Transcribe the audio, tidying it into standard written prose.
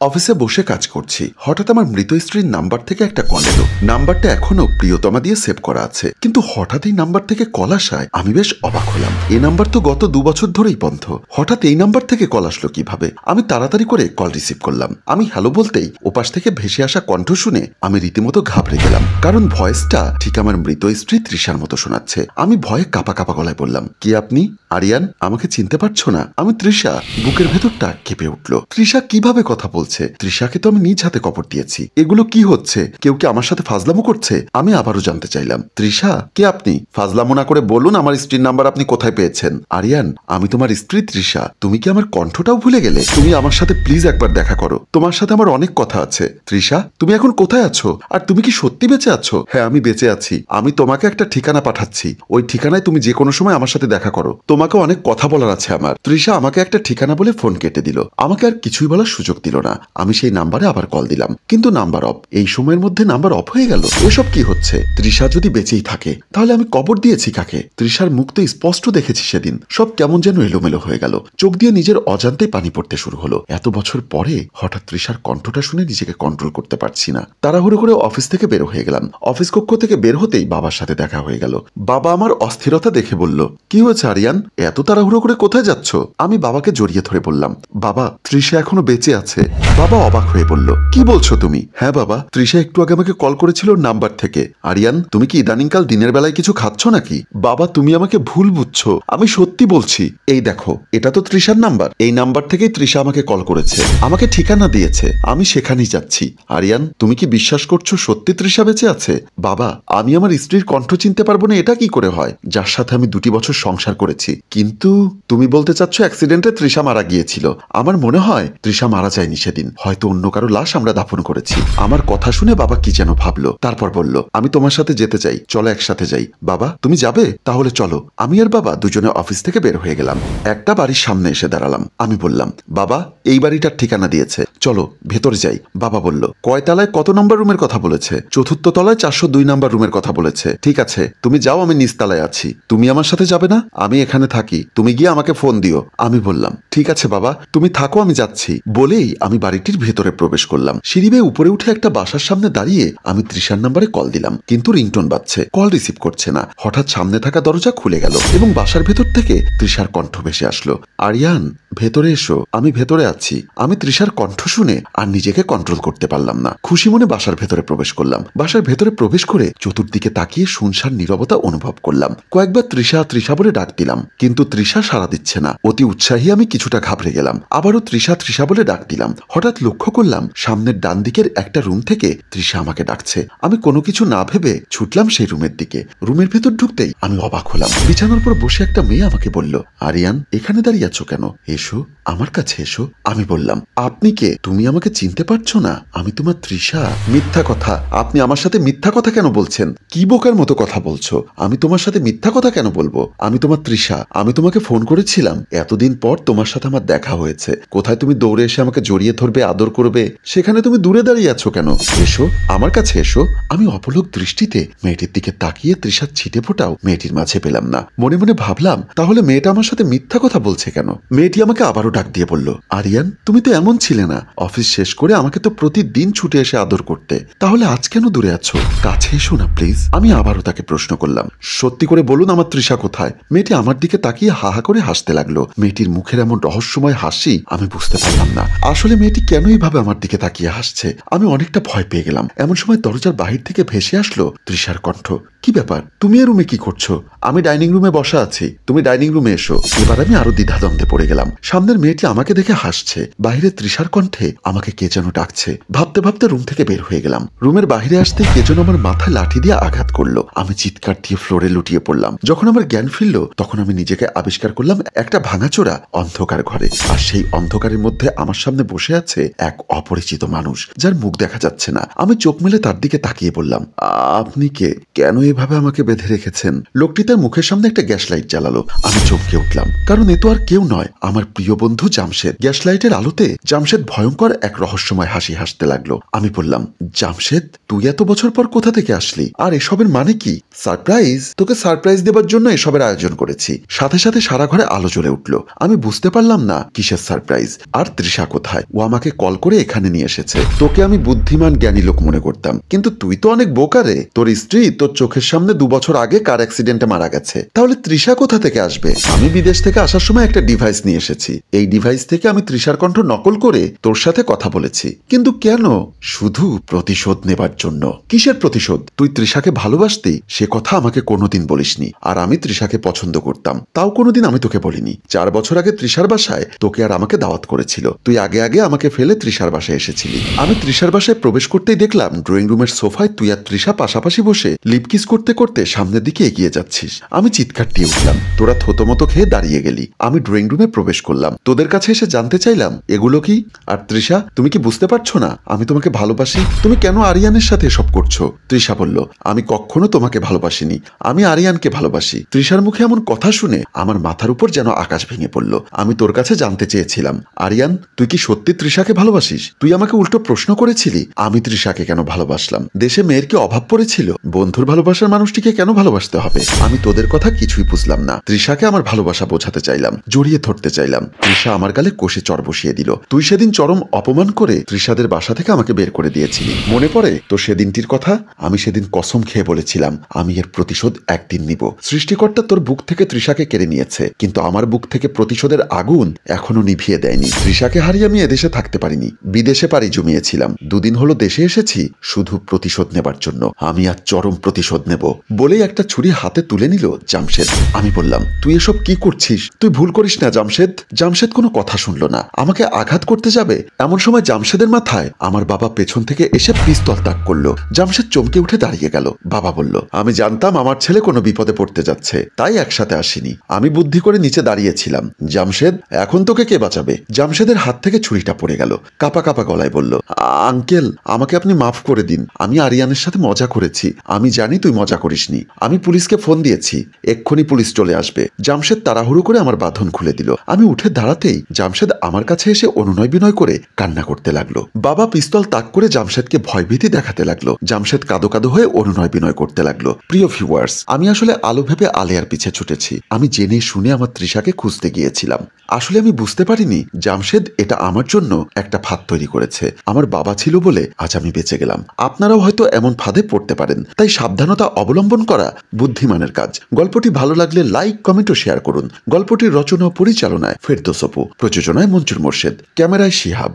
অফিসে বসে কাজ করছি, হঠাৎ আমার মৃত স্ত্রীর নাম্বার থেকে একটা কল এলো। নাম্বারটা এখনো প্রিয়তমা দিয়ে সেভ করা আছে, কিন্তু হঠাৎ এই নাম্বার থেকে কল আসায় আমি বেশ অবাক হলাম। এই নাম্বার তো গত 2 বছর ধরেই বন্ধ, হঠাৎ এই নাম্বার থেকে কল আসলো কিভাবে? আমি তাড়াতাড়ি করে কল রিসিভ করলাম। আমি হ্যালো বলতেই ওপাশ থেকে ভেসে আসা কণ্ঠ শুনে আমি রীতিমতো ঘাবড়ে গেলাম, কারণ ভয়েসটা ঠিক আমার মৃত স্ত্রী তৃষার মতো শোনাচ্ছে। আমি ভয়ে কাঁপা কাঁপা গলায় বললাম, কি আপনি? আরিয়ান, আমাকে চিনতে পারছো না? আমি তৃষা। বুকের ভেতরটা কেঁপে উঠল। তৃষা কিভাবে কথা বলছে? তৃষাকে তো আমি নিজ হাতে কবর দিয়েছি। এগুলো কি হচ্ছে? কেউ কি আমার সাথে ফাজলামো করছে? আমি আবারও জানতে চাইলাম, তৃষা কে আপনি? ফাজলামো না করে বলুন আমার স্ত্রীর নাম্বার আপনি কোথায় পেয়েছেন? আরিয়ান, আমি তোমার স্ত্রী তৃষা। তুমি কি আমার কণ্ঠটাও ভুলে গেলে? তুমি আমার সাথে প্লিজ একবার দেখা করো, তোমার সাথে আমার অনেক কথা আছে। তৃষা, তুমি এখন কোথায় আছো? আর তুমি কি সত্যি বেঁচে আছো? হ্যাঁ, আমি বেঁচে আছি। আমি তোমাকে একটা ঠিকানা পাঠাচ্ছি, ওই ঠিকানায় তুমি যে কোনো সময় আমার সাথে দেখা করো। তোমাকে অনেক কথা বলার আছে আমার। তৃষা আমাকে একটা ঠিকানা বলে ফোন কেটে দিল। আমাকে আর কিছুই বলার সুযোগ দিল না। আমি সেই নাম্বারে আবার কল দিলাম, কিন্তু নাম্বার অফ। এই সময়ের মধ্যে নাম্বার অফ হয়ে গেল। এসব কি হচ্ছে? তৃষা যদি বেঁচেই থাকে তাহলে আমি কবর দিয়েছি কাকে? তৃষার মুখ তো স্পষ্ট দেখেছি সেদিন। সব কেমন যেন এলোমেলো হয়ে গেল। চোখ দিয়ে নিজের অজান্তেই পানি পড়তে শুরু হলো। এত বছর পরে হঠাৎ তৃষার কণ্ঠটা শুনে নিজেকে কন্ট্রোল করতে পারছি না। তাড়াহুড়ো করে অফিস থেকে বের হয়ে গেলাম। অফিস কক্ষ থেকে বের হতেই বাবার সাথে দেখা হয়ে গেল। বাবা আমার অস্থিরতা দেখে বলল, কি হয়েছে আরিয়ান? এত তাড়াহুড়ো করে কোথায় যাচ্ছ? আমি বাবাকে জড়িয়ে ধরে বললাম, বাবা, তৃষা এখনো বেঁচে আছে। বাবা অবাক হয়ে বলল, কি বলছো তুমি? হ্যাঁ বাবা, তৃষা একটু আগে আমাকে কল করেছিল নাম্বার থেকে। আরিয়ান, তুমি কি ইদানিংকাল দিনের বেলায় কিছু খাচ্ছ নাকি? বাবা, তুমি আমাকে ভুল বুঝছো, আমি সত্যি বলছি। এই দেখো, এটা তো তৃষার নাম্বার। এই নাম্বার থেকেই তৃষা আমাকে কল করেছে, আমাকে ঠিকানা দিয়েছে, আমি সেখানেই যাচ্ছি। আরিয়ান, তুমি কি বিশ্বাস করছো সত্যি তৃষা বেঁচে আছে? বাবা, আমি আমার স্ত্রীর কণ্ঠ চিনতে পারবো না এটা কি করে হয়, যার সাথে আমি 2 বছর সংসার করেছি? কিন্তু তুমি বলতে চাচ্ছ অ্যাক্সিডেন্টে তৃষা মারা গিয়েছিল? আমার মনে হয় তৃষা মারা যায়নি সেদিন, হয়তো অন্য কারো লাশ আমরা দাফন করেছি। আমার কথা শুনে বাবা কি যেন ভাবলো, তারপর বলল, আমি তোমার সাথে যেতে চাই, চলো একসাথে যাই। বাবা, তুমি যাবে? তাহলে চলো। আমি আর বাবা দুজনে অফিস থেকে বের হয়ে গেলাম। একটা বাড়ির সামনে এসে দাঁড়ালাম। আমি বললাম, বাবা, এই বাড়িটার ঠিকানা দিয়েছে, চলো ভেতরে যাই। বাবা বলল, কয় তলায় কত নম্বর রুমের কথা বলেছে? 4র্থ তলায় 402 নম্বর রুমের কথা বলেছে। ঠিক আছে, তুমি যাও, আমি নিচতলায় আছি। তুমি আমার সাথে যাবে না? আমি এখানে থাকি, তুমি গিয়ে আমাকে ফোন দিও। আমি বললাম, ঠিক আছে বাবা, তুমি থাকো, আমি যাচ্ছি। বলেই আমি বাড়িটির ভেতরে প্রবেশ করলাম। সিঁড়ি বেয়ে উপরে উঠে একটা বাসার সামনে দাঁড়িয়ে আমি তৃষার নাম্বারে কল দিলাম, কিন্তু রিংটোন বাজছে, কল রিসিভ করছে না। হঠাৎ সামনে থাকা দরজা খুলে গেল এবং বাসার ভেতর থেকে তৃষার কণ্ঠ ভেসে আসলো, আরিয়ান, ভেতরে এসো, আমি ভেতরে আছি। আমি তৃষার কণ্ঠ শুনে আর নিজেকে কন্ট্রোল করতে পারলাম না। খুশি মনে বাসার ভেতরে প্রবেশ করলাম। বাসার ভেতরে প্রবেশ করে চতুর্দিকে তাকিয়ে শুনশান নীরবতা অনুভব করলাম। কয়েকবার তৃষা তৃষা বলে ডাক দিলাম, কিন্তু তৃষা সাড়া দিচ্ছে না। অতি উৎসাহী আমি কিছুটা ঘাবড়ে গেলাম। আবারও তৃষা তৃষা বলে ডাক দিলাম। হঠাৎ লক্ষ্য করলাম সামনের ডান দিকের একটা রুম থেকে তৃষা আমাকে ডাকছে। আমি কোনো কিছু না ভেবে ছুটলাম সেই রুমের দিকে। রুমের ভেতর ঢুকতেই আমি অবাক হলাম। বিছানার উপর বসে একটা মেয়ে আমাকে বলল, আরিয়ান, এখানে দাঁড়িয়ে আছো কেন? এসো, আমার কাছে এসো। আমি বললাম, আপনি কে? তুমি আমাকে চিনতে পারছো না? আমি তোমার তৃষা। মিথ্যা কথা, আপনি আমার সাথে মিথ্যা কথা কেন বলছেন? কি বোকার মতো কথা বলছো? আমি তোমার সাথে মিথ্যা কথা কেন বলবো? আমি তোমার তৃষা। আমি তোমাকে ফোন করেছিলাম, এতদিন পর তোমার সাথে আমার দেখা হয়েছে। কোথায় তুমি দৌড়ে এসে আমাকে জড়িয়ে ধরবে, আদর করবে, সেখানে তুমি দূরে দাঁড়িয়ে আছো কেন? এসো, আমার কাছে এসো। আমি অপলক দৃষ্টিতে মেয়েটির দিকে তাকিয়ে তৃষার ছিটে ফোটাও মেয়েটির মাঝে পেলাম না। মনে মনে ভাবলাম, তাহলে মেয়েটা আমার সাথে মিথ্যা কথা বলছে কেন? মেয়েটি আমাকে আবারও ডাক দিয়ে বলল, আরিয়ান, তুমি তো এমন ছিলে না। অফিস শেষ করে আমাকে তো প্রতিদিন ছুটে এসে আদর করতে, তাহলে আজ কেন দূরে আছো? কাছে এসো না প্লিজ। আমি আবারও তাকে প্রশ্ন করলাম, সত্যি করে বলুন আমার তৃষা কোথায়? মেয়েটি আমার দিকে তাকিয়ে হা হা করে হাসতে লাগলো। মেয়েটির মুখের এমন রহস্যময় হাসি আমি বুঝতে পারলাম না। আসলে মেয়েটি কেন এইভাবে আমার দিকে তাকিয়ে হাসছে? আমি অনেকটা ভয় পেয়ে গেলাম। এমন সময় দরজার বাহির থেকে ভেসে আসলো তৃষার কণ্ঠ, কি ব্যাপার, তুমি এ রুমে কি করছো? আমি ডাইনিং রুমে বসা আছি, তুমি ডাইনিং রুমে এসো। এবার আমি আরো দ্বিধাদ্বন্দ্বে পড়ে গেলাম। সামনের মেয়েটি আমাকে দেখে হাসছে, বাহিরে তৃষার কণ্ঠে আমাকে কে যেন ডাকছে। ভাবতে ভাবতে রুম থেকে বের হয়ে গেলাম। রুমের বাহিরে আসতে কে যেন আমার মাথায় লাঠি দিয়ে আঘাত করলো। আমি চিৎকার দিয়ে ফ্লোরে লুটিয়ে পড়লাম। যখন আমার জ্ঞান ফিরল তখন আমি নিজেকে আবিষ্কার করলাম একটা ভাঙাচোরা অন্ধকার ঘরে। আর সেই অন্ধকারের মধ্যে আমার সামনে বসে আছে এক অপরিচিত মানুষ, যার মুখ দেখা যাচ্ছে না। আমি চোখ মেলে তার দিকে তাকিয়ে বললাম, আপনি কে? কেন এভাবে আমাকে বেঁধে রেখেছেন? লোকটি তার মুখের সামনে একটা গ্যাস লাইট জ্বালালো। আমি চমকে উঠলাম, কারণ এ তো আর কেউ নয়, আমার প্রিয় বন্ধু জামশেদ। গ্যাস লাইটের আলোতে জামশেদ ভয়ঙ্কর এক রহস্যময় হাসি হাসতে লাগলো। আমি বললাম, জামশেদ, তুই এত বছর পর কোথা থেকে আসলি? আর এসবের মানে কি? সারপ্রাইজ? তোকে সারপ্রাইজ দেবার জন্য এসবের আয়োজন করেছি। সাথে সাথে সারা ঘরে আলো জ্বলে উঠলো। আমি বুঝতে পারলাম না কিসের সারপ্রাইজ, আর তৃষা কোথায়। ও আমাকে কল করে এখানে নিয়ে এসেছে। তোকে আমি বুদ্ধিমান জ্ঞানী লোক মনে করতাম, কিন্তু তুই তো অনেক বোকা রে। তোর স্ত্রী তোর চোখের সামনে 2 বছর আগে কার অ্যাক্সিডেন্টে মারা গেছে, তাহলে তৃষা কোথা থেকে আসবে? আমি বিদেশ থেকে আসার সময় একটা ডিভাইস নিয়ে এসেছি। এই ডিভাইস থেকে আমি তৃষার কণ্ঠ নকল করে তোর সাথে কথা বলেছি। কিন্তু কেন? শুধু প্রতিশোধ নেবার জন্য। কিসের প্রতিশোধ? তুই তৃষাকে ভালোবাসতি, সে কথা আমাকে কোনোদিন বলিসনি। আর আমি তৃষাকে পছন্দ করতাম, তাও কোনোদিন আমি তোকে বলিনি। 4 বছর আগে তৃষার বাসায় তোকে আর আমাকে দাওয়াত করেছিল। তুই আগে আগে আমাকে ফেলে তৃষার বাসায় এসেছিলি। আমি তৃষার বাসায় প্রবেশ করতেই দেখলাম ড্রয়িং রুমের সোফায় তুই আর তৃষা পাশাপাশি বসে লিপকিস করতে করতে সামনের দিকে এগিয়ে যাচ্ছিস। আমি চিৎকার দিয়ে উঠলাম। তোরা থতমত খেয়ে দাঁড়িয়ে গেলি। আমি ড্রয়িং রুমে প্রবেশ করলাম। তোদের কাছে এসে জানতে চাইলাম, এগুলো কি? আর তৃষা, তুমি কি বুঝতে পারছো না আমি তোমাকে ভালোবাসি? তুমি কেন আরিয়ানের সাথে এসব করছো? তৃষা বলল, আমি কখনো তোমাকে ভালোবাসিনি, আমি আরিয়ানকে ভালোবাসি। তৃষার মুখে এমন কথা শুনে আমার মাথার উপর যেন আকাশ ভেঙে পড়ল। আমি তোর কাছে জানতে চেয়েছিলাম, আরিয়ান, তুই কি সত্যি তৃষাকে ভালোবাসিস? তুই আমাকে উল্টো প্রশ্ন করেছিলি আমি তৃষাকে কেন ভালোবাসলাম। দেশে মেয়ের কি অভাব পড়েছিল? বন্ধুর ভালোবাসার মানুষটিকে কেন ভালোবাসতে হবে? আমি তোদের কথা কিছুই বুঝলাম না। তৃষাকে আমার ভালোবাসা বোঝাতে চাইলাম, জড়িয়ে ধরতে চাইলাম। তৃষা আমার গালে কষে চড় বসিয়ে দিল। তুই সেদিন চরম অপমান করে তৃষাদের বাসা থেকে আমাকে বের করে দিয়েছিলি। মনে পড়ে তো সেদিনটির কথা? আমি সেদিন কসম খেয়ে বলেছিলাম আমি এর প্রতিশোধ একদিন নিব। সৃষ্টিকর্তা তোর বুক থেকে তৃষাকে কেড়ে নিয়েছে, কিন্তু আমার বুক থেকে প্রতিশোধের আগুন এখনো নিভিয়ে দেয়নি। তৃষাকে হারিয়ে আমি এদেশে থাকতে পারিনি, বিদেশে পাড়ি জমিয়েছিলাম। 2 দিন হলো দেশে এসেছি শুধু প্রতিশোধ নেবার জন্য। আমি আর চরম প্রতিশোধ নেব। বলেই একটা ছুরি হাতে তুলে নিল জামশেদ। আমি বললাম, তুই এসব কি করছিস? তুই ভুল করিস না জামশেদ। জামশেদ কোনো কথা শুনলো না, আমাকে আঘাত করতে যাবে। এমন সময় জামশেদের মাথায় আমার বাবা পেছন থেকে এসে পিস্তল তাক করলো। জামশেদ চমকে উঠে দাঁড়িয়ে গেল। বাবা বলল, আমি জানতাম আমার ছেলে কোনো বিপদে পড়তে যাচ্ছে, তাই একসাথে আসিনি। আমি বুদ্ধি করে নিচে দাঁড়িয়েছিলাম। জামশেদ, এখন তোকে কে বাঁচাবে? জামশেদের হাত থেকে ছুরিটা পড়ে গেল। কাপা কাপা গলায় বলল, আঙ্কেল, আমাকে আপনি মাফ করে দিন। আমি আরিয়ানের সাথে মজা করেছি। আমি জানি তুই মজা করিসনি। আমি পুলিশকে ফোন দিয়েছি, এক্ষুনি পুলিশ চলে আসবে। জামশেদ তাড়াহুড়ো করে আমার বাঁধন খুলে দিল। আমি উঠে দাঁড়াতেই জামশেদ আমার কাছে এসে অনুনয় বিনয় করে কান্না করতে লাগলো। বাবা পিস্তল তাক করে জামশেদকে ভয়ভীতি দেখাতে লাগলো। জামশেদ কাঁদো কাঁদো হয়ে অনুনয় বিনয় করতে লাগলো। প্রিয় ভিউয়ার্স, আমি আসলে আলো ভেবে আলেয়ার পিছে ছুটেছি। আমি জেনে শুনে আমার তৃষাকে খুঁজতে গিয়েছিলাম। আসলে আমি বুঝতে পারিনি জামশেদ এটা আমার জন্য একটা ফাঁদ তৈরি করেছে। আমার বাবা ছিল বলে আজ আমি বেঁচে গেলাম। আপনারাও হয়তো এমন ফাঁদে পড়তে পারেন, তাই সাবধানতা অবলম্বন করা বুদ্ধিমানের কাজ। গল্পটি ভালো লাগলে লাইক, কমেন্ট ও শেয়ার করুন। গল্পটির রচনা ও পরিচালনায় ফেরদৌস অপু, প্রযোজনায় মঞ্জুর মোর্শেদ, ক্যামেরায় শিহাব।